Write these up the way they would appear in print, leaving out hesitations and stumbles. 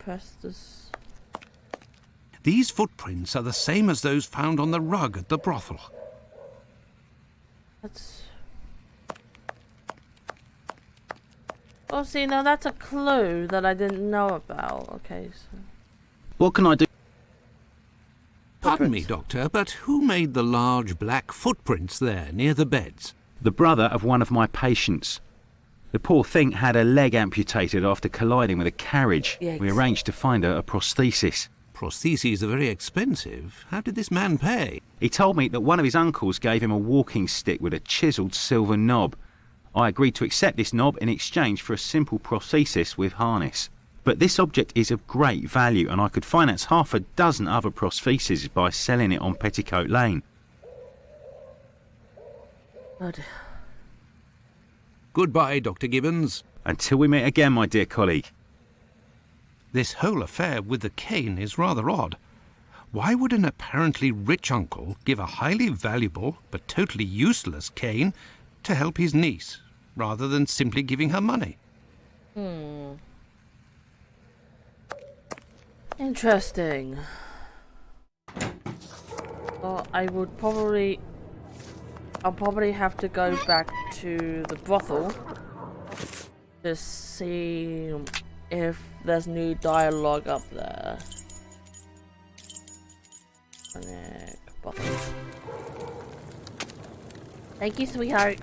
press this. These footprints are the same as those found on the rug at the brothel. That's... Oh, see, now that's a clue that I didn't know about. Okay, so... What can I do? Pardon me, Doctor, but who made the large black footprints there near the beds? The brother of one of my patients. The poor thing had a leg amputated after colliding with a carriage. Yikes. We arranged to find her a prosthesis. Prostheses are very expensive. How did this man pay? He told me that one of his uncles gave him a walking stick with a chiselled silver knob. I agreed to accept this knob in exchange for a simple prosthesis with harness. But this object is of great value, and I could finance half a dozen other prostheses by selling it on Petticoat Lane. Good. Goodbye, Dr. Gibbons. Until we meet again, my dear colleague. This whole affair with the cane is rather odd. Why would an apparently rich uncle give a highly valuable but totally useless cane to help his niece, rather than simply giving her money? Interesting. Well, I'll probably have to go back to the brothel to see if there's new dialogue up there. Brothel. Thank you, sweetheart.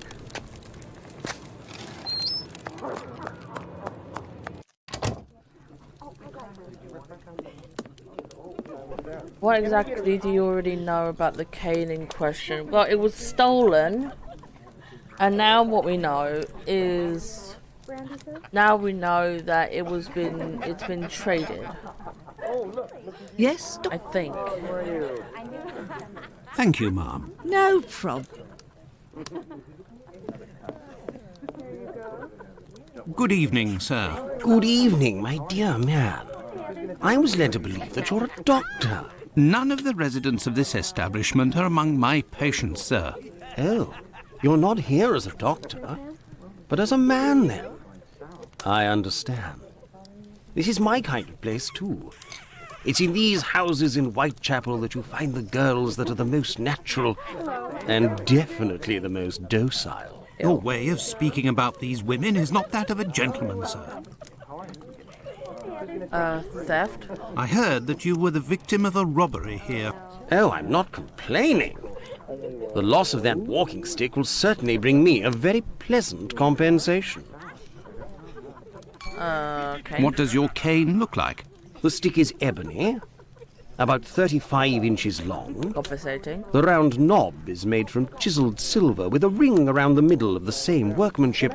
What exactly do you already know about the cane in question? Well, it was stolen, and now what we know is that it's been traded. Yes, I think. Thank you, ma'am. no problem. Good evening, sir. Good evening, my dear man. I was led to believe that you're a doctor. None of the residents of this establishment are among my patients, sir. Oh, you're not here as a doctor, but as a man, then. I understand. This is my kind of place, too. It's in these houses in Whitechapel that you find the girls that are the most natural and definitely the most docile. Your way of speaking about these women is not that of a gentleman, sir. Theft? I heard that you were the victim of a robbery here. Oh, I'm not complaining. The loss of that walking stick will certainly bring me a very pleasant compensation. Okay. What does your cane look like? The stick is ebony, about 35 inches long. Compensating. The round knob is made from chiselled silver with a ring around the middle of the same workmanship,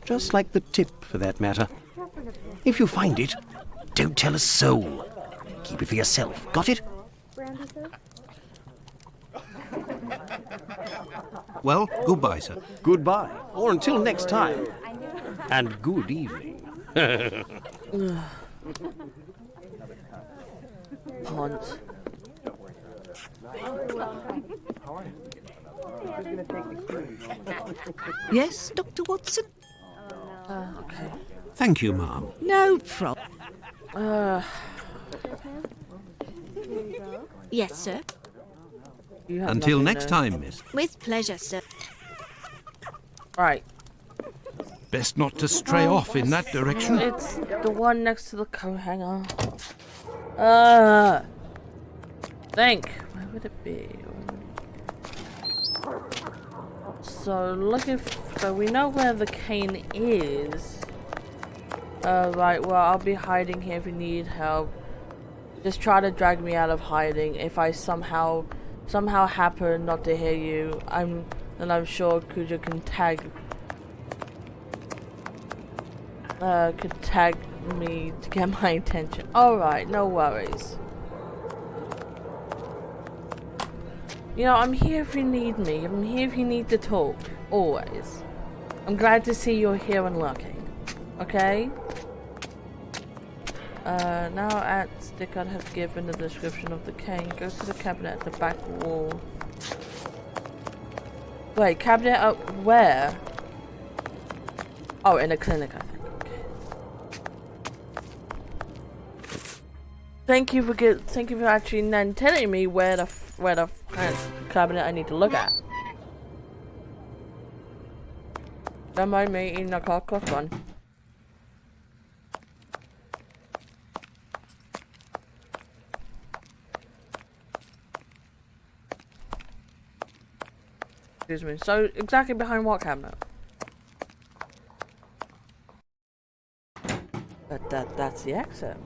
just like the tip, for that matter. If you find it, don't tell a soul. Keep it for yourself. Got it? Well, goodbye, sir. Goodbye, or until next time. And good evening. Haunt. Yes, Dr. Watson? Okay. Thank you, ma'am. No problem. Yes, sir. You have Until nothing next to- time, miss. With pleasure, sir. Right. Best not to stray off in that direction. It's the one next to the coat hanger. Think. Where would it be? So we know where the cane is. Right, well, I'll be hiding here if you need help. Just try to drag me out of hiding. If I somehow happen not to hear you, then I'm sure Kuja can tag me to get my attention. Alright, no worries. You know, I'm here if you need me. I'm here if you need to talk. Always. I'm glad to see you're here and lurking. Okay? Now at Stickard has given the description of the cane. Go to the cabinet at the back wall. Wait, cabinet up where? Oh, in a clinic, I think. Thank you for actually then telling me where the cabinet I need to look at. Don't mind me eating a cock one. Excuse me. So exactly behind what cabinet? But that's the exit.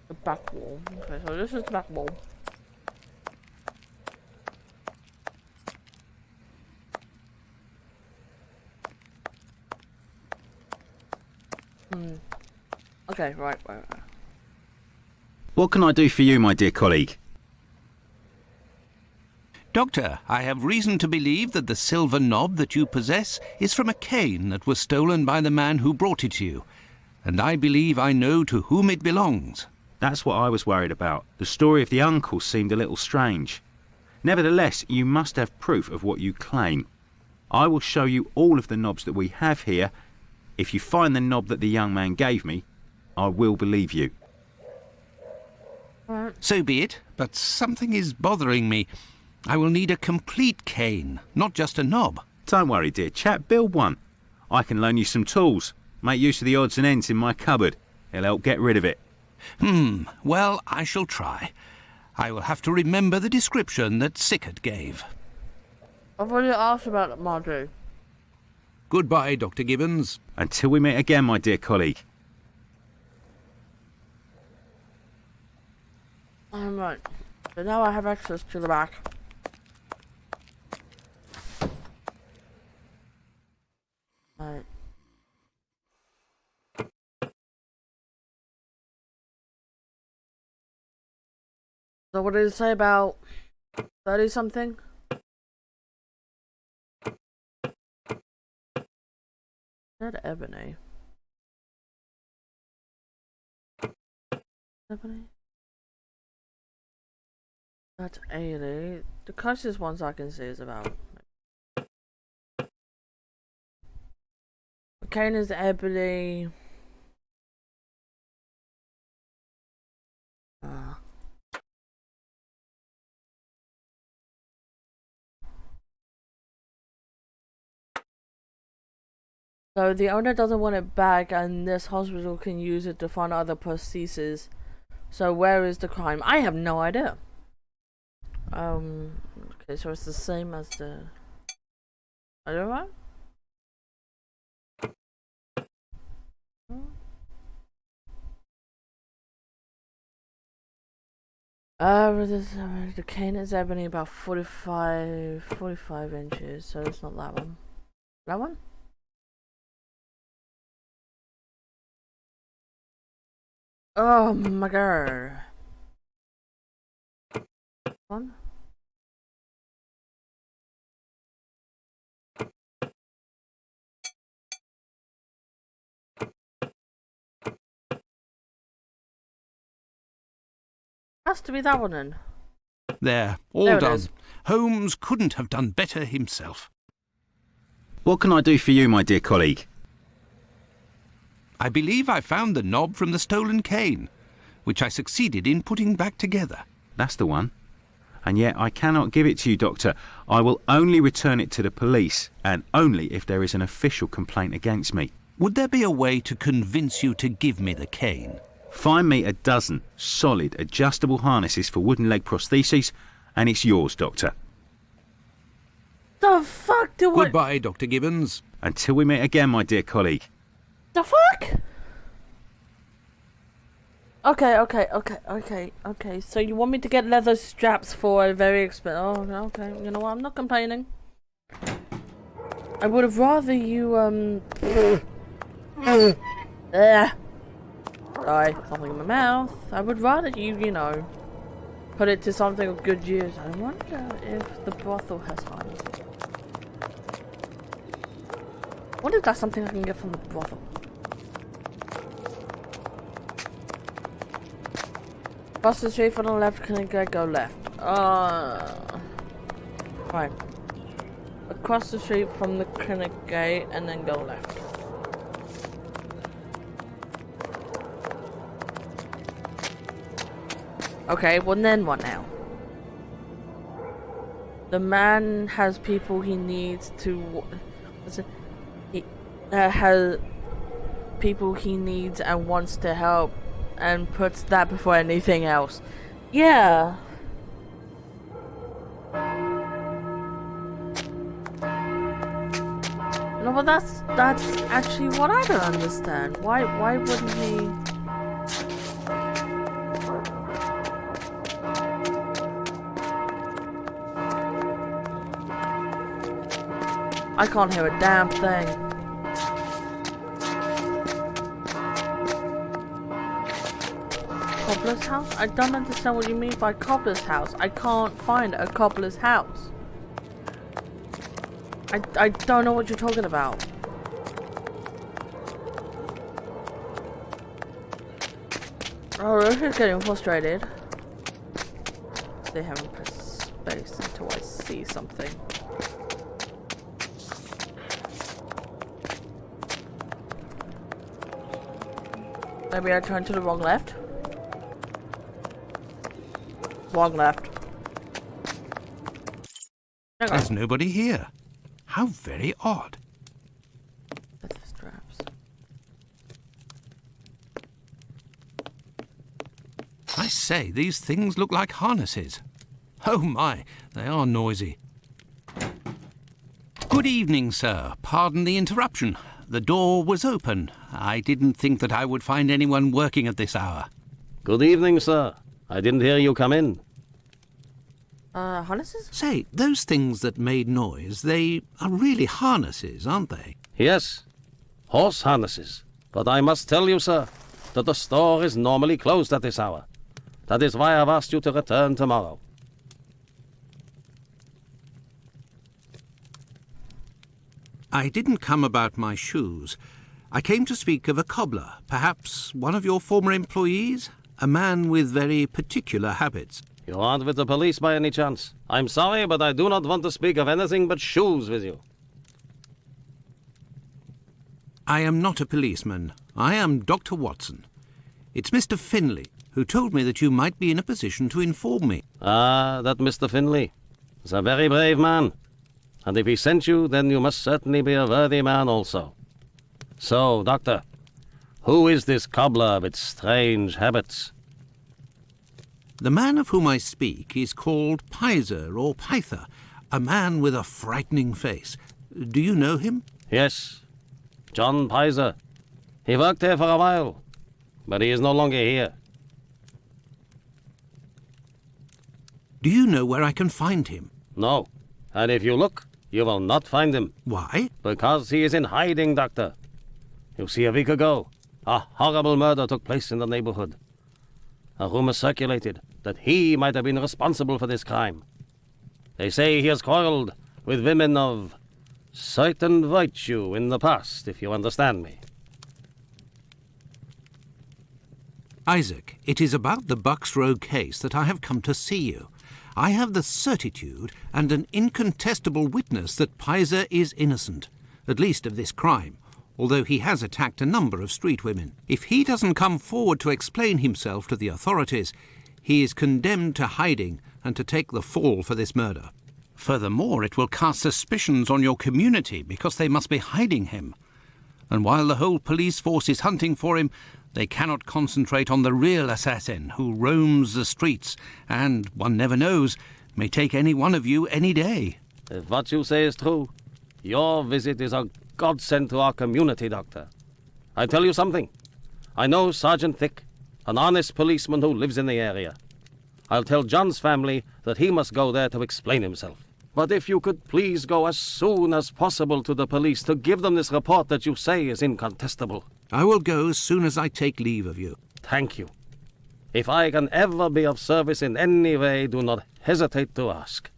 The back wall. Okay, so this is the back wall. Okay, right. What can I do for you, my dear colleague? Doctor, I have reason to believe that the silver knob that you possess is from a cane that was stolen by the man who brought it to you, and I believe I know to whom it belongs. That's what I was worried about. The story of the uncle seemed a little strange. Nevertheless, you must have proof of what you claim. I will show you all of the knobs that we have here. If you find the knob that the young man gave me, I will believe you. So be it, but something is bothering me. I will need a complete cane, not just a knob. Don't worry, dear chap, build one. I can loan you some tools. Make use of the odds and ends in my cupboard. It'll help get rid of it. Well, I shall try. I will have to remember the description that Sickert gave. I've already asked about it, Marjorie. Goodbye, Dr. Gibbons. Until we meet again, my dear colleague. Right. So now I have access to the back. Right. So what did it say about 30 something? That ebony. Ebony? That's 80. The closest ones I can see is about. Cane is ebony. So the owner doesn't want it back, and this hospital can use it to find other prostheses. So where is the crime? I have no idea. Okay, so it's the same as the other one? The cane is ebony about 45 inches, so it's not that one. That one? Oh my god. One? Has to be that one then. There, all There it done. is. Holmes couldn't have done better himself. What can I do for you, my dear colleague? I believe I found the knob from the stolen cane, which I succeeded in putting back together. That's the one. And yet I cannot give it to you, Doctor. I will only return it to the police, and only if there is an official complaint against me. Would there be a way to convince you to give me the cane? Find me a dozen solid adjustable harnesses for wooden leg prostheses, and it's yours, Doctor. The fuck do I? Goodbye, Dr. Gibbons. Until we meet again, my dear colleague. The fuck? Okay. So you want me to get leather straps for a very expensive? Oh, okay. You know what? I'm not complaining. I would have rather you Sorry, something in my mouth. I would rather you know, put it to something of good use. I wonder if the brothel has harnesses. What if that's something I can get from the brothel? Cross the street on the left, can I go left? Right. across the street from the clinic gate and then go left. Okay, well then what now? The man has people he needs to... He has people he needs and wants to help and puts that before anything else. Yeah. No, but that's actually what I don't understand. Why wouldn't he... I can't hear a damn thing. Cobbler's house? I don't understand what you mean by cobbler's house. I can't find a cobbler's house. I don't know what you're talking about. Oh, Roshan's getting frustrated. They haven't put space until I see something. Maybe I turned to the wrong left. Wrong left. There's nobody here. How very odd. That's the straps. I say, these things look like harnesses. Oh my, they are noisy. Good evening, sir. Pardon the interruption. The door was open. I didn't think that I would find anyone working at this hour. Good evening, sir. I didn't hear you come in. Harnesses? Say, those things that made noise, they are really harnesses, aren't they? Yes, horse harnesses. But I must tell you, sir, that the store is normally closed at this hour. That is why I've asked you to return tomorrow. I didn't come about my shoes. I came to speak of a cobbler, perhaps one of your former employees? A man with very particular habits. You aren't with the police by any chance? I'm sorry, but I do not want to speak of anything but shoes with you. I am not a policeman. I am Dr. Watson. It's Mr. Finley, who told me that you might be in a position to inform me. Ah, that Mr. Finley is a very brave man. And if he sent you, then you must certainly be a worthy man also. So, Doctor, who is this cobbler with strange habits? The man of whom I speak is called Pizer or Pyther, a man with a frightening face. Do you know him? Yes, John Pizer. He worked here for a while, but he is no longer here. Do you know where I can find him? No, and if you look, you will not find him. Why? Because he is in hiding, Doctor. You see, a week ago, a horrible murder took place in the neighborhood. A rumor circulated that he might have been responsible for this crime. They say he has quarreled with women of certain virtue in the past, if you understand me. Isaac, it is about the Bucks Row case that I have come to see you. I have the certitude and an incontestable witness that Pizer is innocent, at least of this crime, although he has attacked a number of street women. If he doesn't come forward to explain himself to the authorities, he is condemned to hiding and to take the fall for this murder. Furthermore, it will cast suspicions on your community because they must be hiding him. And while the whole police force is hunting for him, they cannot concentrate on the real assassin who roams the streets and, one never knows, may take any one of you any day. If what you say is true, your visit is a godsend to our community, Doctor. I tell you something. I know Sergeant Thick, an honest policeman who lives in the area. I'll tell John's family that he must go there to explain himself. But if you could please go as soon as possible to the police to give them this report that you say is incontestable. I will go as soon as I take leave of you. Thank you. If I can ever be of service in any way, do not hesitate to ask.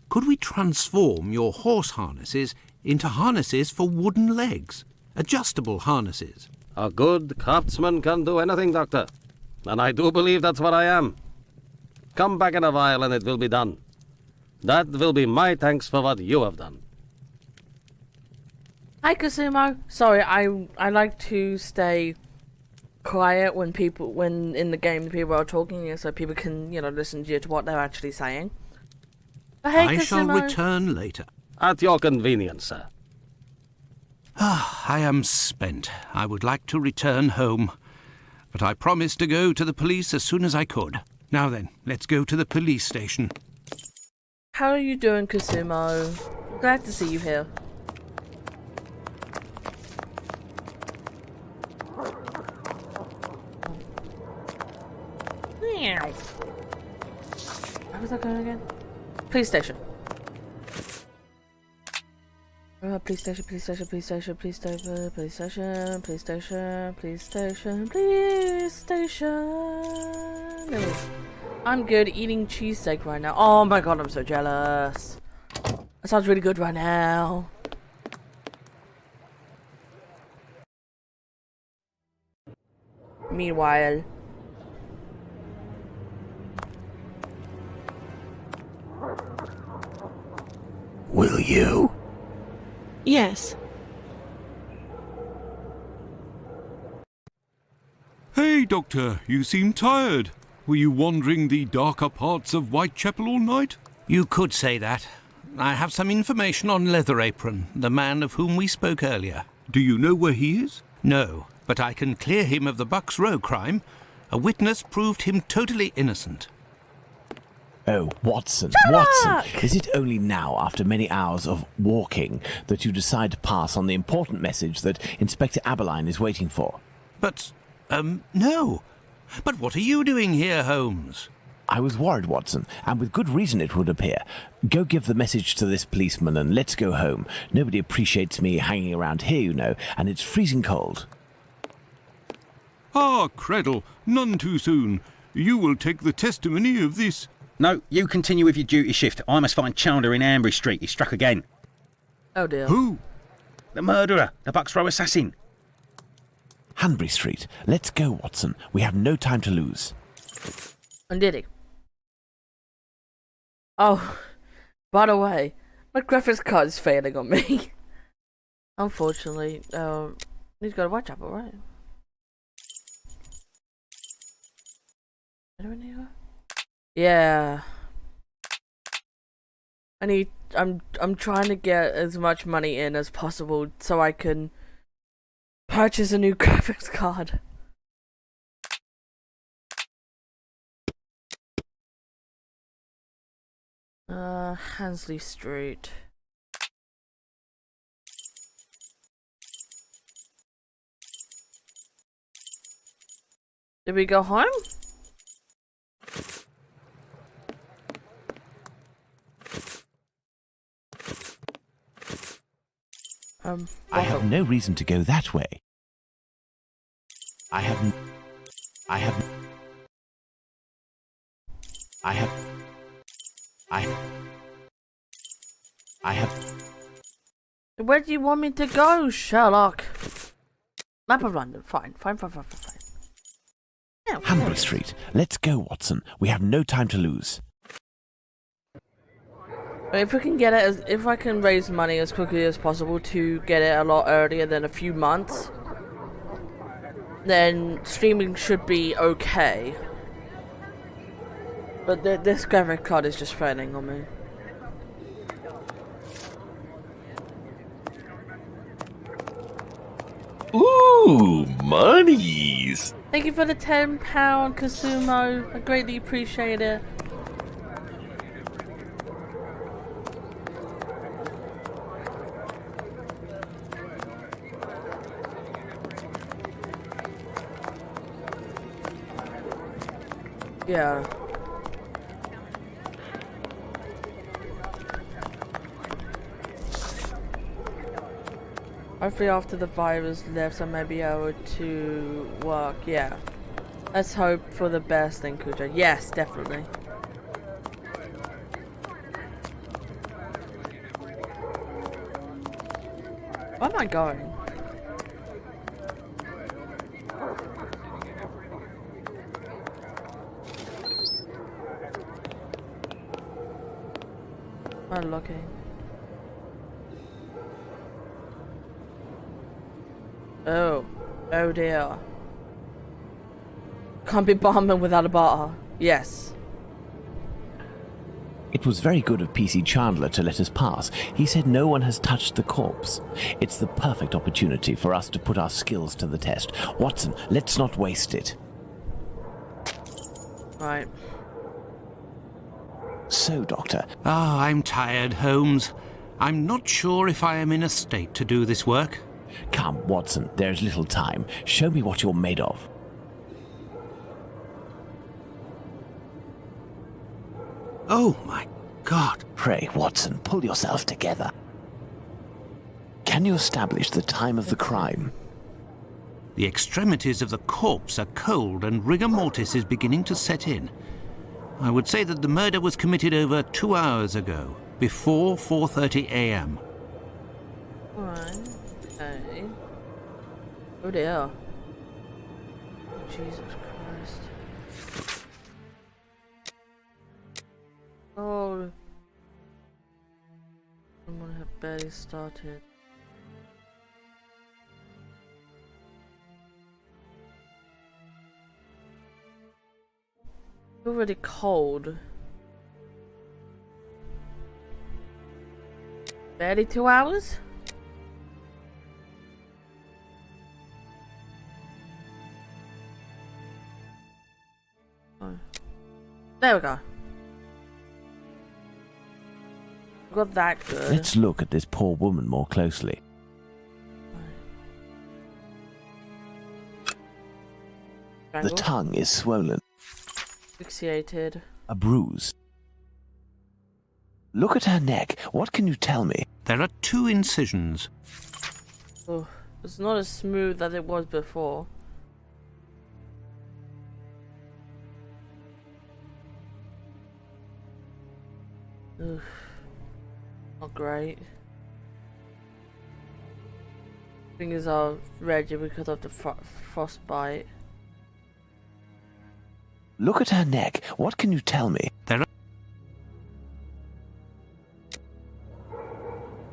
Could we transform your horse harnesses into harnesses for wooden legs? Adjustable harnesses? A good craftsman can do anything, Doctor. And I do believe that's what I am. Come back in a while and it will be done. That will be my thanks for what you have done. Hi, Kasumo. Sorry, I like to stay quiet when in the game people are talking, so people can, listen to what they're actually saying. But hey, I shall Kasumo. return later. At your convenience, sir. I am spent. I would like to return home, but I promised to go to the police as soon as I could. Now then, let's go to the police station. How are you doing, Kasumo? Glad to see you here. Where was I going again? Police station. Police station, police station, police station, police station, police station, police station, police station, police station. There we go. I'm good eating cheesesteak right now. Oh my god, I'm so jealous. That sounds really good right now. Meanwhile. Will you? Yes. Hey, Doctor, you seem tired. Were you wandering the darker parts of Whitechapel all night? You could say that. I have some information on Leatherapron, the man of whom we spoke earlier. Do you know where he is? No, but I can clear him of the Bucks Row crime. A witness proved him totally innocent. Oh, Watson, Sherlock! Watson, is it only now, after many hours of walking, that you decide to pass on the important message that Inspector Aberline is waiting for? But, no. But what are you doing here, Holmes? I was worried, Watson, and with good reason it would appear. Go give the message to this policeman and let's go home. Nobody appreciates me hanging around here, you know, and it's freezing cold. Ah, Creddle, none too soon. You will take the testimony of this. No, you continue with your duty shift. I must find Chandler in Ambury Street. He struck again. Oh dear. Who? The murderer, the Bucks Row assassin. Hanbury Street. Let's go, Watson. We have no time to lose. And did he? Oh, by the way, my graphics card is failing on me. Unfortunately, need to go to Whitechapel, right? Yeah. I'm trying to get as much money in as possible so I can purchase a new graphics card. Hansley Street. Did we go home? I have no reason to go that way. I have. Where do you want me to go, Sherlock? Map of London. Fine. Yeah, Hanbury Street. Let's go, Watson. We have no time to lose. If we can get it, if I can raise money as quickly as possible to get it a lot earlier than a few months, then streaming should be okay. But this graphic card is just threatening on me. Ooh, monies! Thank you for the £10, Kasumo. I greatly appreciate it. Yeah. Hopefully after the virus lifts I may be able to work, yeah. Let's hope for the best then, Kuja. Yes, definitely. Where am I going? I'm looking. Oh. Oh dear. Can't be bombing without a bar. Yes. It was very good of PC Chandler to let us pass. He said no one has touched the corpse. It's the perfect opportunity for us to put our skills to the test. Watson, let's not waste it. Right. So, Doctor, Ah, I'm tired, Holmes. I'm not sure if I am in a state to do this work. come, Watson, there's little time. Show me what you're made of. Oh, my God. Pray, Watson, pull yourself together. Can you establish the time of the crime? The extremities of the corpse are cold and rigor mortis is beginning to set in. I would say that the murder was committed over 2 hours ago, before 4:30 a.m. Alright. Okay. Oh dear. Jesus Christ. Oh. Someone had barely started. Already cold. Barely 2 hours? Oh. There we go. Got that good. Let's look at this poor woman more closely. The Strangled. tongue is swollen, Asphyxiated. a bruise. Look at her neck. What can you tell me? There are 2 incisions. Oh, it's not as smooth as it was before. Ugh. Not great. Fingers are red because of the frostbite. Look at her neck. What can you tell me? There are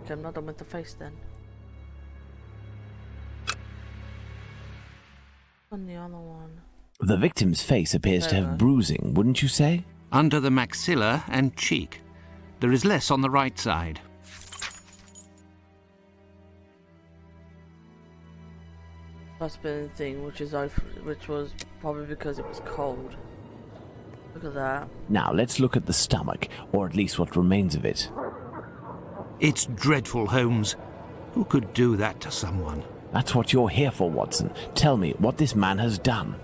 Okay, I'm not done with the face then. On the other one. The victim's face appears to There. have bruising, wouldn't you say? under the maxilla and cheek. There is less on the right side. Husband thing, which was probably because it was cold. Look at that. Now let's look at the stomach, or at least what remains of it. It's dreadful, Holmes. Who could do that to someone? That's what you're here for, Watson. Tell me what this man has done.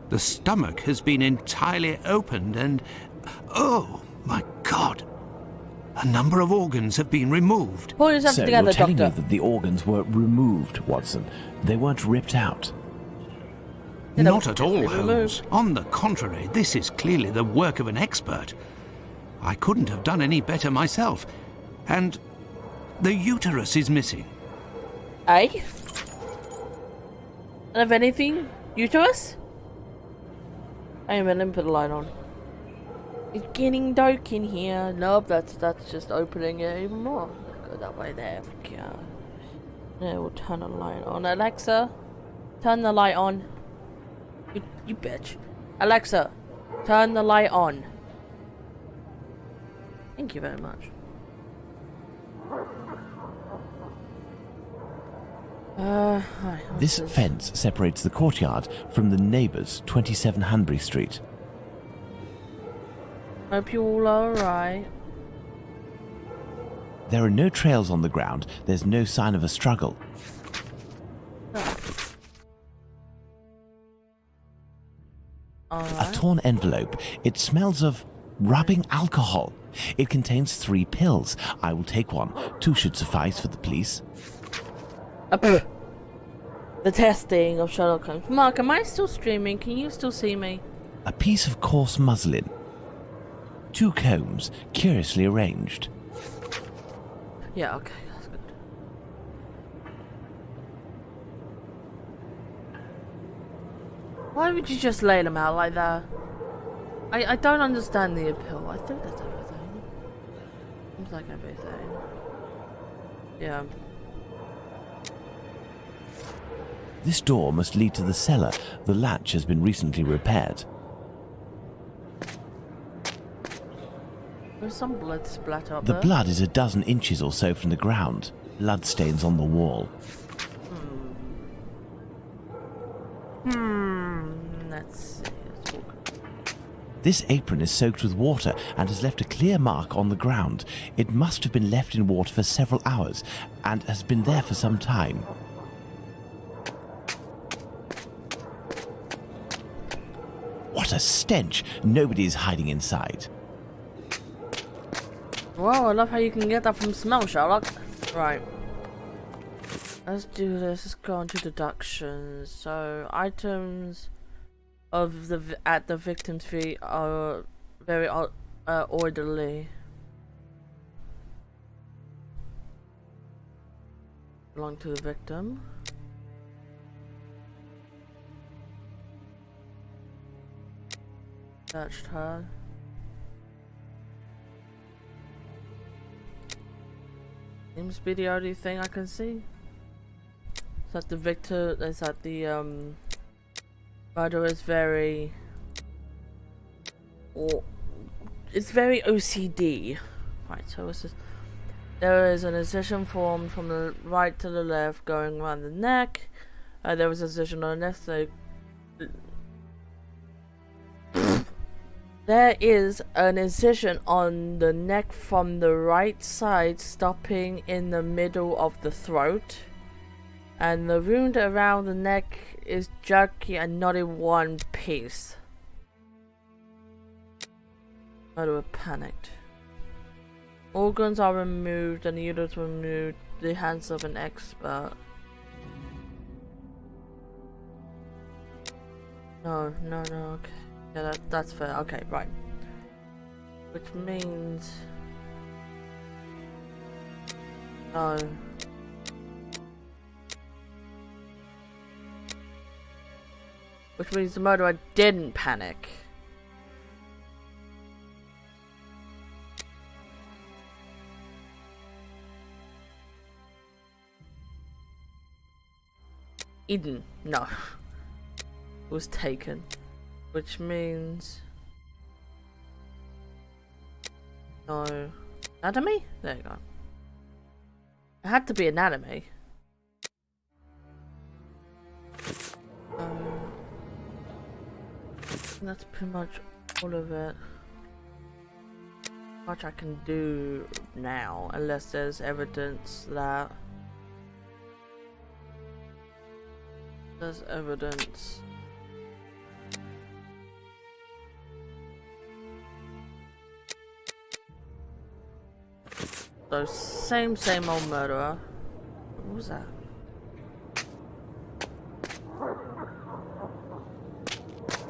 The stomach has been entirely opened and... oh, my God! A number of organs have been removed. Pull yourself So together, you're telling Doctor. me that the organs were removed, Watson. They weren't ripped out. You know, Not at all, removed. Holmes. On the contrary, this is clearly the work of an expert. I couldn't have done any better myself. And the uterus is missing. Eh? And if anything, uterus? Hey man, let me put the light on. It's getting dark in here. Nope, that's just opening it even more. Go that way there. Yeah. Yeah, we'll turn the light on. Alexa, turn the light on. You bitch. Alexa, turn the light on. Thank you very much. Hi, This fence separates the courtyard from the neighbours, 27 Hanbury Street. Hope you all are alright. There are no trails on the ground. There's no sign of a struggle. A Alright. torn envelope. It smells of rubbing alcohol. It contains 3 pills. I will take one. 2 should suffice for the police. The testing of Sherlock Holmes. Mark, am I still streaming? Can you still see me? A piece of coarse muslin. 2 combs, curiously arranged. Yeah, okay, that's good. Why would you just lay them out like that? I don't understand the appeal. I think that's everything. Seems like everything. Yeah. This door must lead to the cellar. The latch has been recently repaired. There's some blood splatter up The there. blood is a dozen inches or so from the ground. Bloodstains on the wall. Let's see. Let's walk. This apron is soaked with water and has left a clear mark on the ground. It must have been left in water for several hours and has been there for some time. What a stench! Nobody is hiding inside. Wow, I love how you can get that from smell, Sherlock. Right. Let's do this. Let's go on to deductions. So, items of at the victim's feet are very orderly. Belong to the victim. Touched her. Seems to be the only thing I can see. Is that the victor? Is that the murderer is very, it's very OCD. Right. So what's this? There is an incision formed from the right to the left, going around the neck. There was an incision on the neck. So there is an incision on the neck from the right side, stopping in the middle of the throat. And the wound around the neck is jerky and not in one piece. Murderer panicked. Organs are removed and the uterus removed. The hands of an expert. No, okay. Yeah, that's fair. Okay, right. Which means... No. Which means the murderer didn't panic. Eden, no. Was taken. Which means... No. Anatomy? There you go. It had to be anatomy. That's pretty much all of it. Much I can do now, unless there's evidence that there's evidence. So same old murderer. What was that?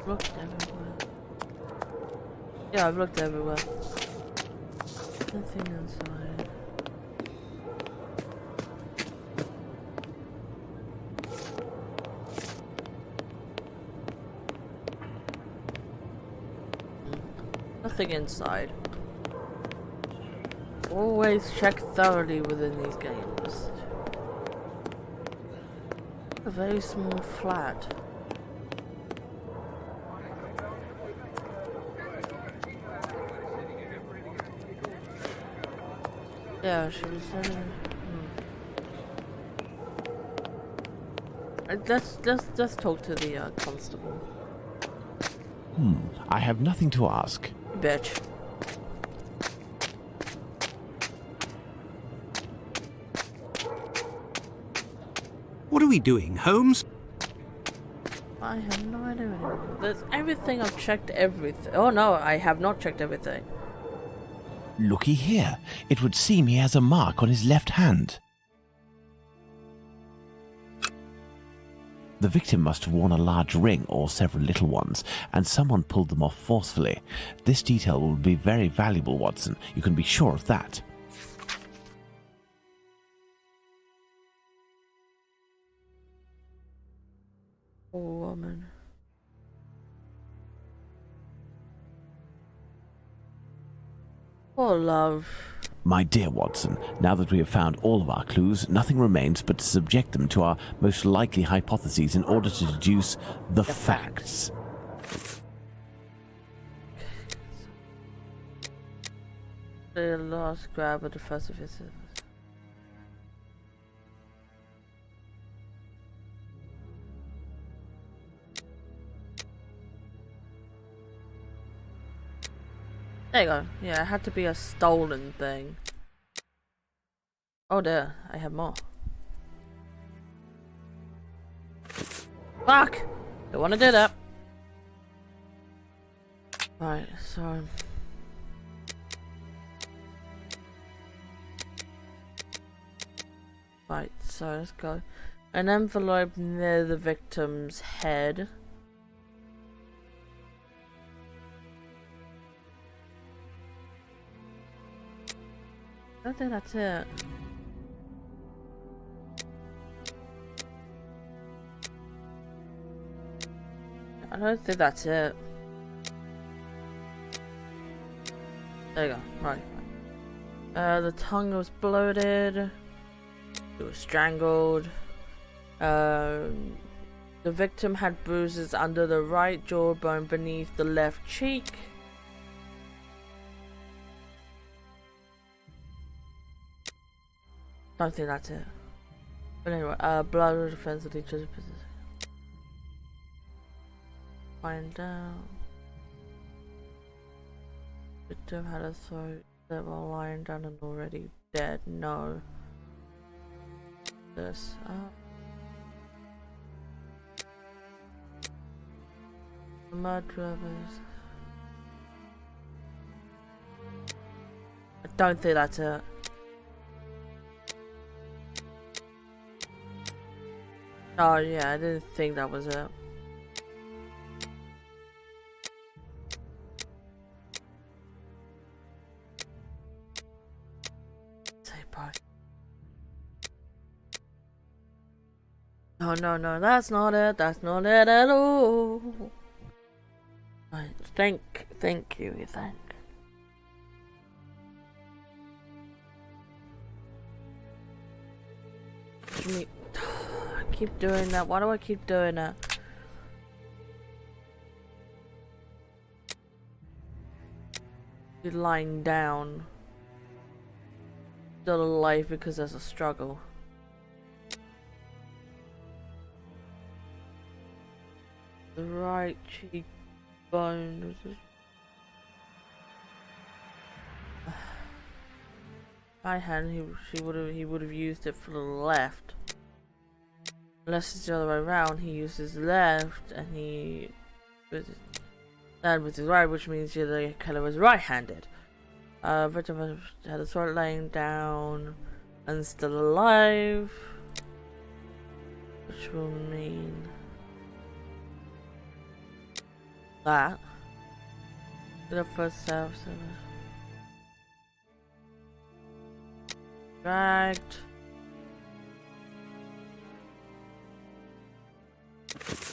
Looked everywhere. Yeah, I've looked everywhere. Nothing inside. Nothing inside. Always check thoroughly within these games. A very small flat. Yeah, she was saying. Let's talk to the constable. I have nothing to ask. Bitch. What are we doing, Holmes? I have no idea anymore. There's everything. I've checked everything. Oh no, I have not checked everything. Looky here. It would seem he has a mark on his left hand. The victim must have worn a large ring or several little ones, and someone pulled them off forcefully. This detail will be very valuable, Watson. You can be sure of that. Poor woman. Poor love. My dear Watson, now that we have found all of our clues, nothing remains but to subject them to our most likely hypotheses in order to deduce the facts. The last grab of the first of his. There you go. Yeah, it had to be a stolen thing. Oh dear, I have more. Fuck! Don't want to do that. Right, so... Right, so let's go. An envelope near the victim's head. I don't think that's it. I don't think that's it. There you go. Right. The tongue was bloated. It was strangled. The victim had bruises under the right jawbone beneath the left cheek. Don't think that's it. But anyway, blood or defense of each other's business. Find out. Victim had a throat that while lying down and already dead. No. This. Murderers. I don't think that's it. Oh yeah, I didn't think that was it. Say bye. No, that's not it. That's not it at all. Right, thank you, thank. Me. I keep doing that. Why do I keep doing that? You're lying down. Still alive because there's a struggle. The right cheekbone. My hand, he would have used it for the left. Unless it's the other way around, he uses left and he with his right, which means the killer was right-handed. Victim had a sword laying down and still alive, which will mean that the first self dragged.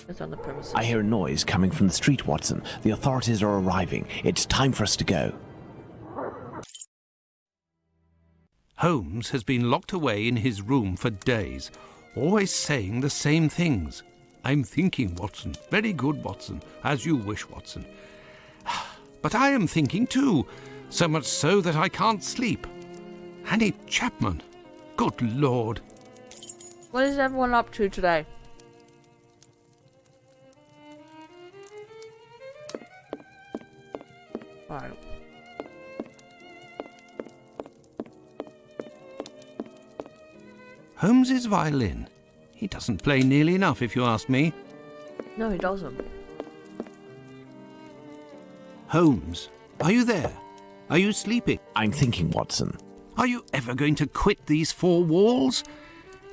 It's on the premises. I hear a noise coming from the street, Watson. The authorities are arriving. It's time for us to go. Holmes has been locked away in his room for days, always saying the same things. I'm thinking, Watson. Very good, Watson. As you wish, Watson. But I am thinking too, so much so that I can't sleep. Annie Chapman. Good Lord. What is everyone up to today? Right. Holmes's violin. He doesn't play nearly enough, if you ask me. No, he doesn't. Holmes, are you there? Are you sleeping? I'm thinking, Watson. Are you ever going to quit these four walls?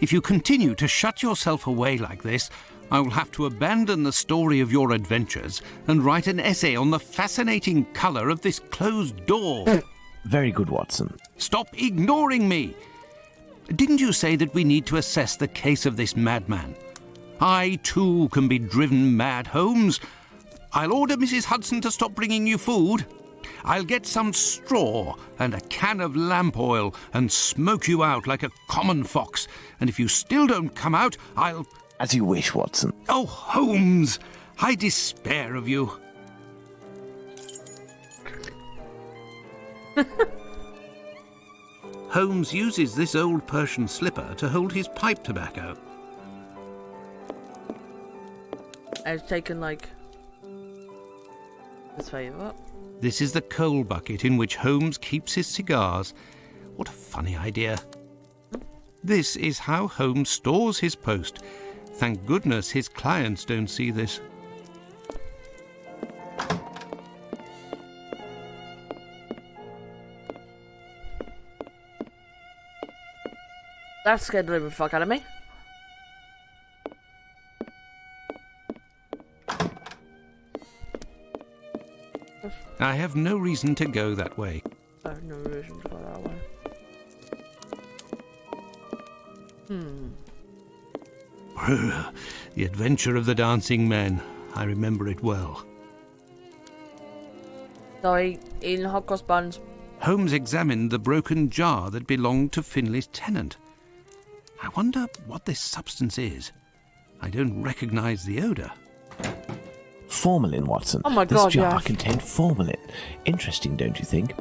If you continue to shut yourself away like this, I will have to abandon the story of your adventures and write an essay on the fascinating colour of this closed door. Very good, Watson. Stop ignoring me! Didn't you say that we need to assess the case of this madman? I, too, can be driven mad, Holmes. I'll order Mrs. Hudson to stop bringing you food. I'll get some straw and a can of lamp oil and smoke you out like a common fox. And if you still don't come out, I'll... As you wish, Watson. Oh, Holmes, I despair of you. Holmes uses this old Persian slipper to hold his pipe tobacco. I've taken, like, this favour. This is the coal bucket in which Holmes keeps his cigars. What a funny idea. This is how Holmes stores his post. Thank goodness his clients don't see this. That scared the living fuck out of me. I have no reason to go that way. I have no reason to go that way. The Adventure of the Dancing Men. I remember it well. Sorry, eating hot cross buns. Holmes examined the broken jar that belonged to Finley's tenant. I wonder what this substance is. I don't recognize the odour. Formalin, Watson. Oh my this God, jar yes. contained formalin. Interesting, don't you think?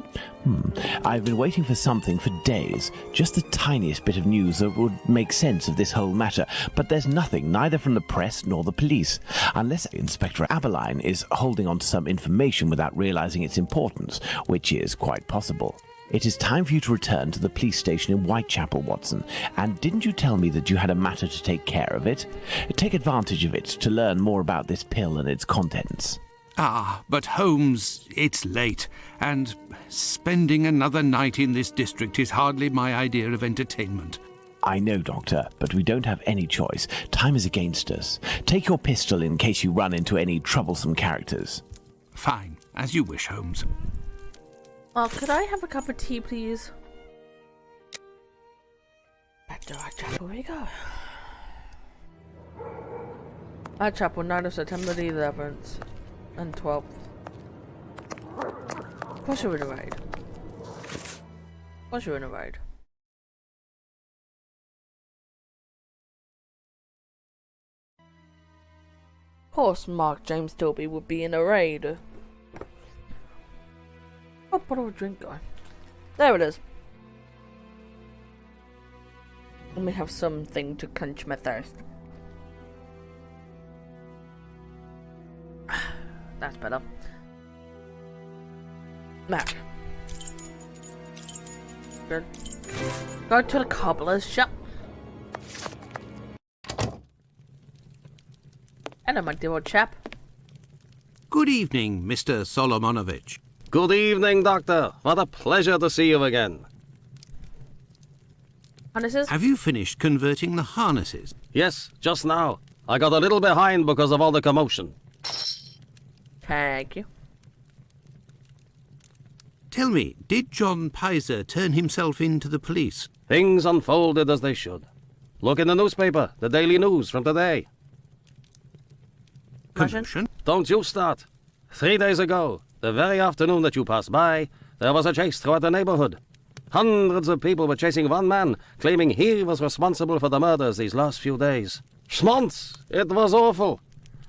I've been waiting for something for days. Just the tiniest bit of news that would make sense of this whole matter. But there's nothing, neither from the press nor the police. Unless Inspector Aberline is holding on to some information without realizing its importance, which is quite possible. It is time for you to return to the police station in Whitechapel, Watson. And didn't you tell me that you had a matter to take care of it? Take advantage of it to learn more about this pill and its contents. Ah, but Holmes, it's late, and spending another night in this district is hardly my idea of entertainment. I know, Doctor, but we don't have any choice. Time is against us. Take your pistol in case you run into any troublesome characters. Fine, as you wish, Holmes. Oh, could I have a cup of tea, please? Back to Whitechapel we go. Whitechapel, night of September the 11th and 12th. Of course you're in a raid. Of course you're in a raid. Of course Mark James Tilby would be in a raid. What bottle of drink going? There it is. Let me have something to quench my thirst. That's better. Mac. Good. Go to the cobbler's shop. Hello, my dear old chap. Good evening, Mr. Solomonovich. Good evening, Doctor. What a pleasure to see you again. Harnesses? Have you finished converting the harnesses? Yes, just now. I got a little behind because of all the commotion. Thank you. Tell me, did John Pizer turn himself in to the police? Things unfolded as they should. Look in the newspaper, the Daily News from today. Commotion? Don't you start. 3 days ago, the very afternoon that you passed by, there was a chase throughout the neighborhood. Hundreds of people were chasing one man, claiming he was responsible for the murders these last few days. Schmonz! It was awful.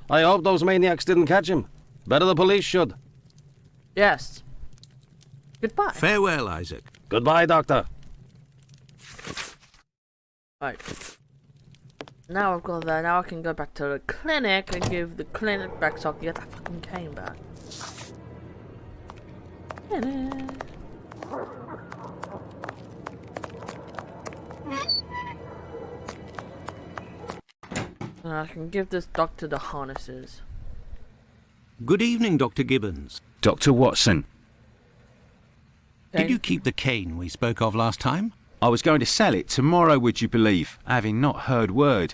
I hope those maniacs didn't catch him. Better the police should. Yes. Goodbye. Farewell, Isaac. Goodbye, Doctor. Right. Now I've got that. Now I can go back to the clinic and give the clinic back so I can get that fucking cane back. And I can give this doctor the harnesses. Good evening, Dr. Gibbons. Dr. Watson, Did you keep the cane we spoke of last time? I was going to sell it tomorrow, would you believe, having not heard word.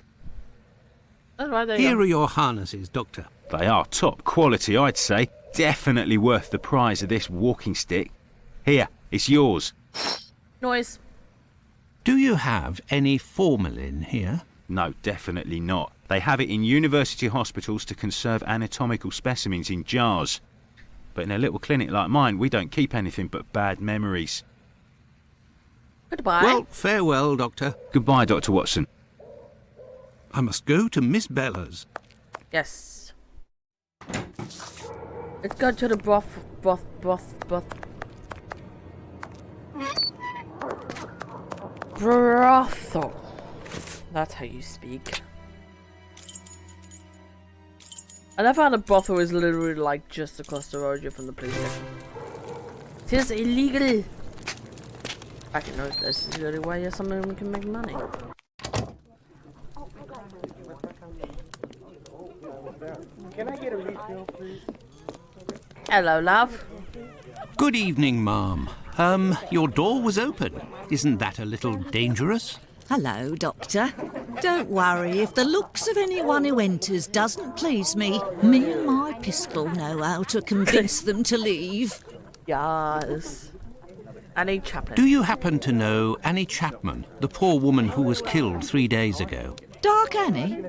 That's right, there you Here go. are your harnesses, Doctor. They are top quality, I'd say. Definitely worth the price of this walking stick. Here, it's yours. Noise. Do you have any formalin here? No, definitely not. They have it in university hospitals to conserve anatomical specimens in jars. But in a little clinic like mine, we don't keep anything but bad memories. Goodbye. Well, farewell, Doctor. Goodbye, Dr. Watson. I must go to Miss Bella's. Yes. Let's go to the brothel. Brothel. That's how you speak. I love how the brothel is literally like just across the road from the police station. It is illegal. I can know this is the only way someone can make money. Can I get a refill, please? Hello, love. Good evening, ma'am. Your door was open. Isn't that a little dangerous? Hello, Doctor. Don't worry if the looks of anyone who enters doesn't please me. Me and my pistol know how to convince them to leave. Yes. Annie Chaplin. Do you happen to know Annie Chapman, the poor woman who was killed 3 days ago? Dark Annie?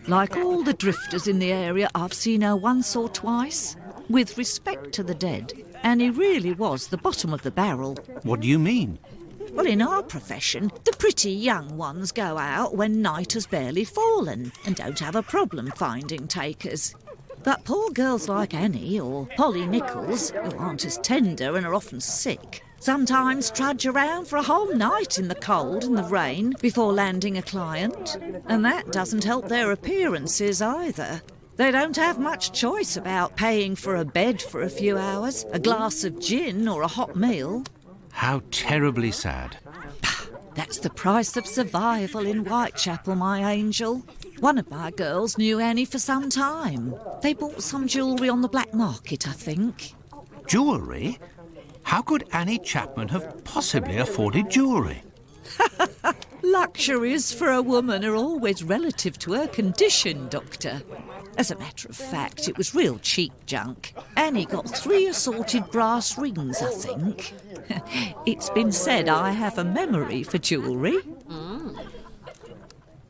Like all the drifters in the area, I've seen her once or twice. With respect to the dead, Annie really was the bottom of the barrel. What do you mean? Well, in our profession, the pretty young ones go out when night has barely fallen and don't have a problem finding takers. But poor girls like Annie or Polly Nichols, who aren't as tender and are often sick, sometimes trudge around for a whole night in the cold and the rain before landing a client. And that doesn't help their appearances either. They don't have much choice about paying for a bed for a few hours, a glass of gin or a hot meal. How terribly sad. That's the price of survival in Whitechapel, my angel. One of my girls knew Annie for some time. They bought some jewellery on the black market, I think. Jewellery? How could Annie Chapman have possibly afforded jewellery? Luxuries for a woman are always relative to her condition, Doctor. As a matter of fact, it was real cheap junk. Annie got 3 assorted brass rings, I think. It's been said I have a memory for jewellery.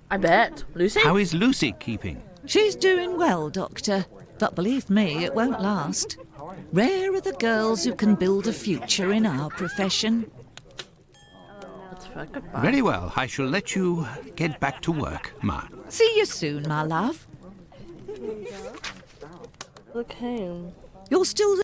I bet. Lucy? How is Lucy keeping? She's doing well, Doctor. But believe me, it won't last. Rare are the girls who can build a future in our profession. That's fair. Goodbye. Very well. I shall let you get back to work, Ma. See you soon, my love. The cane. You're still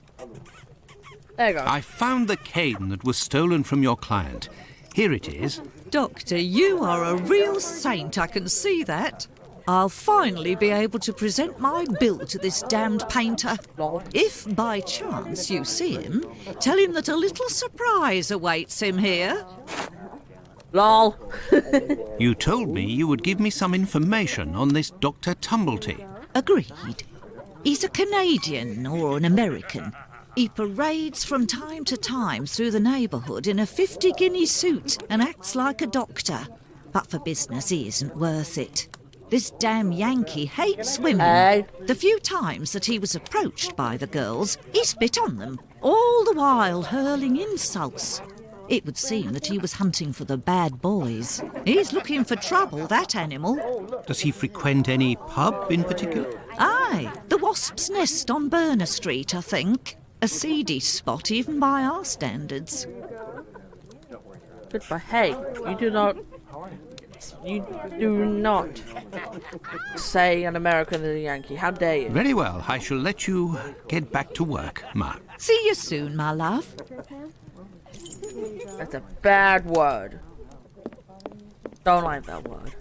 There you go. I found the cane that was stolen from your client. Here it is. Doctor, you are a real saint, I can see that. I'll finally be able to present my bill to this damned painter. Lol. If by chance you see him, tell him that a little surprise awaits him here. LOL. You told me you would give me some information on this Dr. Tumblety. Agreed. He's a Canadian or an American. He parades from time to time through the neighbourhood in a 50-guinea suit and acts like a doctor. But for business, he isn't worth it. This damn Yankee hates women. Hey. The few times that he was approached by the girls, he spit on them, all the while hurling insults. It would seem that he was hunting for the bad boys. He's looking for trouble, that animal. Does he frequent any pub in particular? Aye, the Wasp's Nest on Burner Street, I think. A seedy spot even by our standards. Goodbye. Hey, you do not say an American is a Yankee. How dare you? Very well. I shall let you get back to work, Ma. See you soon, my love. That's a bad word. Don't like that word.